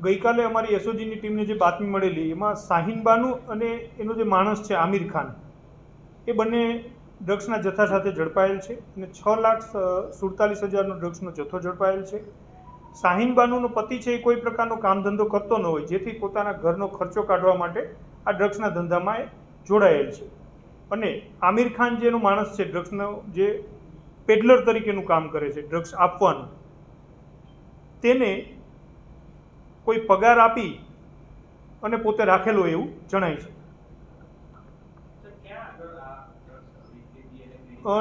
ગઈકાલે અમારી એસઓજીની ટીમને જે બાતમી મળેલી એમાં શાહીન બાનુ અને એનો જે માણસ છે આમિર ખાન એ બંને ડ્રગ્સના જથ્થા સાથે ઝડપાયેલ છે અને 6,47,000નો ડ્રગ્સનો જથ્થો ઝડપાયેલ છે. શાહીન બાનુનો પતિ છે એ કોઈ પ્રકારનો કામ ધંધો કરતો ન હોય, જેથી પોતાના ઘરનો ખર્ચો કાઢવા માટે આ ડ્રગ્સના ધંધામાં એ જોડાયેલ છે. અને આમિર ખાન જેનો માણસ છે, ડ્રગ્સનો જે પેડલર તરીકેનું કામ કરે છે, ડ્રગ્સ આપવાનું, તેને કોઈ પગાર આપી અને પોતે રાખેલો એવું જણાય છે.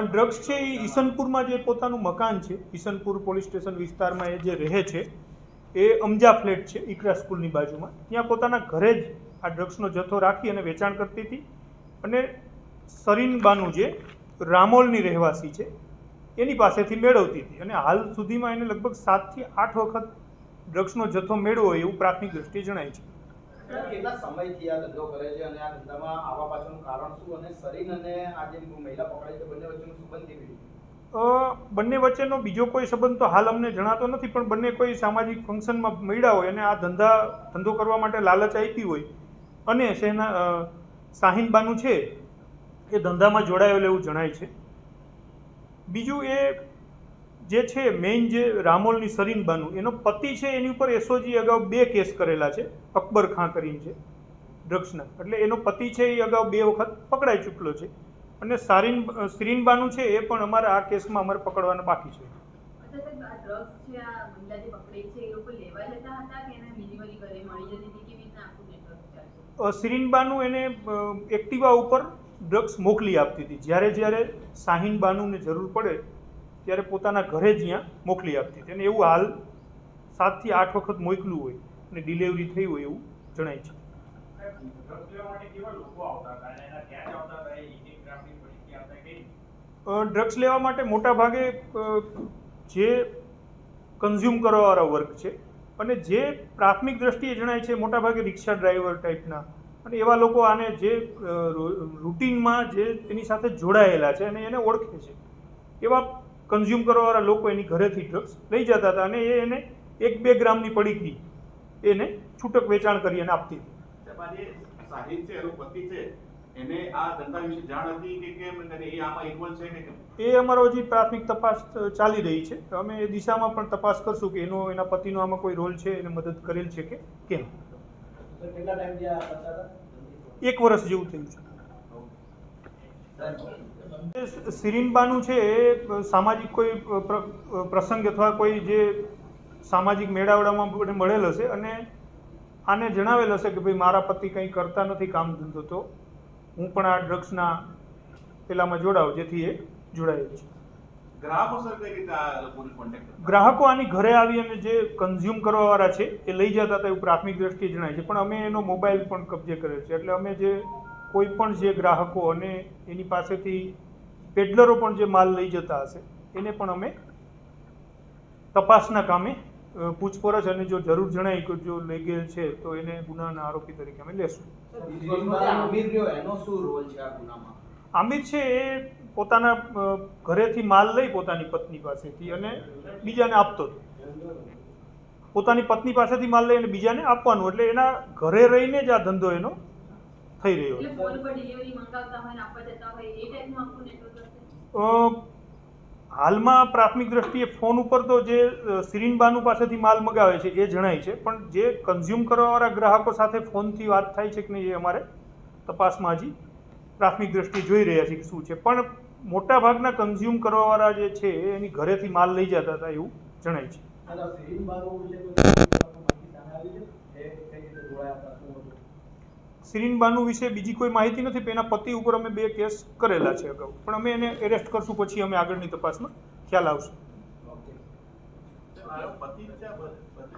ડ્રગ્સ છે એ ઈસનપુરમાં જે પોતાનું મકાન છે, ઈસનપુર પોલીસ સ્ટેશન વિસ્તારમાં એ જે રહે છે, એ અમજા ફ્લેટ છે ઇકરા સ્કૂલની બાજુમાં. ત્યાં પોતાના ઘરે જ આ ડ્રગ્સનો જથ્થો રાખી અને વેચાણ કરતી હતી. અને સરીન બાનુ જે રામોલની રહેવાસી છે એની પાસેથી મેળવતી હતી. અને હાલ સુધીમાં એને લગભગ 7 થી 8 વખત ડ્રગ્સનો જથ્થો મેળવ્યો એવું પ્રાથમિક દ્રષ્ટિએ જણાય છે. કેટલા સમયથી આ ધંધો કરે છે અને આ ધંધામાં આવવા પાછળનું કારણ શું, અને સરીન અને આ જે મહિલા પકડાઈ છે બંને વચ્ચેનો સંબંધ કેવી રીતે? બંને વચ્ચેનો બીજો કોઈ સંબંધ તો હાલ અમને જણાતો નથી, પણ બંને કોઈ સામાજિક ફંક્શનમાં મળ્યા હોય અને આ ધંધો કરવા માટે લાલચ આપી હોય અને શાહીન બાનુ છે એ ધંધામાં જોડાયેલો એવું જણાય છે. બીજું એ જે છે મેઇન જે રામોલની સરીન બાનુ એનો પતિ છે એની ઉપર એસઓજી અગાઉ 2 કેસ કરેલા છે, અકબર ખાન કરીને છે ડ્રગ્સના. એટલે એનો પતિ છે એ અગાઉ 2 વખત પકડાઈ ચૂકેલો છે. અને સરીન બાનુ છે એ પણ અમારે આ કેસમાં અમારે પકડવાના બાકી છે. સરીન બાનુ એને એક્ટિવા ઉપર ડ્રગ્સ મોકલી આપતી હતી. જ્યારે શાહીન બાનુને જરૂર પડે ત્યારે પોતાના ઘરે જ ત્યાં મોકલી આપતી હતી. અને એવું હાલ 7 થી 8 વખત મોકલું હોય અને ડિલિવરી થઈ હોય એવું જણાય છે. ડ્રગ્સ લેવા માટે મોટા ભાગે જે કન્ઝ્યુમ કરવાવાળા વર્ગ છે અને જે પ્રાથમિક દ્રષ્ટિએ જણાય છે મોટા ભાગે રિક્ષા ડ્રાઈવર ટાઈપના અને એવા લોકો આને જે રૂટીનમાં જે એની સાથે જોડાયેલા છે અને એને ઓળખે છે એવા કન્ઝ્યુમ કરવાવાળા લોકો એની ઘરેથી ડ્રગ્સ લઈ જતા હતા અને એને 1-2 ગ્રામની પડીકી એને છૂટક વેચાણ કરી અને આપતી હતી. એ અમારો હજી પ્રાથમિક તપાસ ચાલી રહી છે. અમે એ દિશામાં પણ તપાસ કરશું કે એના પતિનો આમાં કોઈ રોલ છે, એને મદદ કરેલ છે કે કેમ. 1 વર્ષ જેવું થયું છે. સરીન બાનુ છે એ સામાજિક કોઈ પ્રસંગ અથવા કોઈ જે સામાજિક મેળાવડામાં મળેલ હશે અને આને જણાવેલ હશે કે ભાઈ મારા પતિ કંઈ કરતા નથી કામ ધંધો, તો હું પણ આ ડ્રગ્સના પેલામાં જોડાઉં, જેથી એ જોડાયેલ છે. ગ્રાહકો આની ઘરે આવી અને જે કન્ઝ્યુમ કરવાવાળા છે એ લઈ જતા હતા એવું પ્રાથમિક દ્રષ્ટિએ જણાય છે. પણ અમે એનો મોબાઈલ પણ કબજે કરેલ છે. એટલે અમે જે કોઈ પણ જે ગ્રાહકો અને એની પાસેથી પેડલરો પણ જે માલ લઈ જતા હશે એને પણ અમે તપાસના કામે પૂછપરછ અને જો જરૂર જણાય કે જો લઈ ગયેલ છે તો એને ગુનાના આરોપી તરીકે અમે લેશું. આમિર છે એ પોતાના ઘરેથી માલ લઈ પોતાની પત્ની પાસેથી અને બીજાને આપતો હતો. પોતાની પત્ની પાસેથી માલ લઈ અને બીજાને આપવાનું, એટલે એના ઘરે રહીને જ આ ધંધો એનો થઈ રહ્યો. હાલમાં પ્રાથમિક દ્રષ્ટિએ ફોન ઉપર તો જે સરીન બાનુ પાસેથી માલ મગાવે છે એ જણાય છે, પણ જે કન્ઝ્યુમ કરવાવાળા ગ્રાહકો સાથે ફોનથી વાત થાય છે કે નહીં એ અમારે તપાસમાં હજી પ્રાથમિક દ્રષ્ટિએ જોઈ રહ્યા છીએ કે શું છે. પણ મોટા ભાગના કન્ઝ્યુમ કરવાવાળા જે છે એની ઘરેથી માલ લઈ જતા હતા એવું જણાય છે. સરીન બાનુ વિશે બીજી કોઈ માહિતી નથી. પણ એના પતિ ઉપર અમે 2 કેસ કરેલા છે અગાઉ, પણ અમે એને એરેસ્ટ કરશું પછી અમે આગળની તપાસમાં ખ્યાલ આવશે.